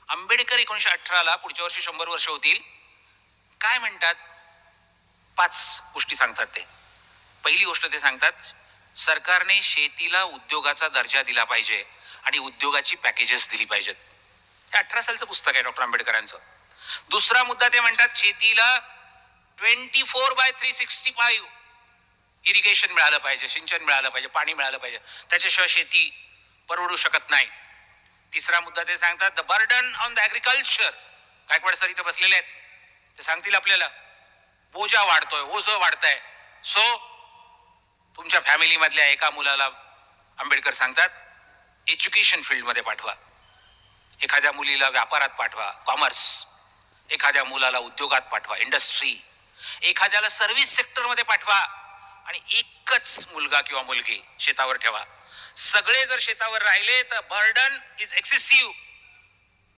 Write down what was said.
आंबेडकर 1918ला पुढच्या वर्षी 100 वर्ष होतील. काय म्हणतात? 5 गोष्टी सांगतात ते. पहिली गोष्ट ते सांगतात, सरकारने शेतीला उद्योगाचा दर्जा दिला पाहिजे आणि उद्योगाची पॅकेजेस दिली पाहिजेत. हे 18 सालचं पुस्तक आहे डॉक्टर आंबेडकरांचं. दुसरा मुद्दा ते म्हणतात, शेतीला 24/365 इरिगेशन मिळालं पाहिजे, सिंचन मिळालं पाहिजे, पाणी मिळालं पाहिजे. त्याच्याशिवाय शेती परवडू शकत नाही. तिसरा मुद्दा ते सांगतात, the burden on the agriculture. Gaikwad sir इथे बसलेले आहेत, ते सांगतील आपल्याला, बोजा वाढतोय, ओझं वाढतंय. सो तुमच्या फॅमिलीमधल्या एका मुलाला आंबेडकर सांगतात एज्युकेशन फील्डमध्ये पाठवा, एखाद्या मुलीला व्यापारात पाठवा, कॉमर्स, एखाद्या मुलाला उद्योगात पाठवा, इंडस्ट्री, एखाद्याला सर्व्हिस सेक्टरमध्ये पाठवा आणि एकच मुलगा किंवा मुलगी शेतावर ठेवा. सगळे जर शेतावर राहिले तर बर्डन इज एक्सेसिव्ह.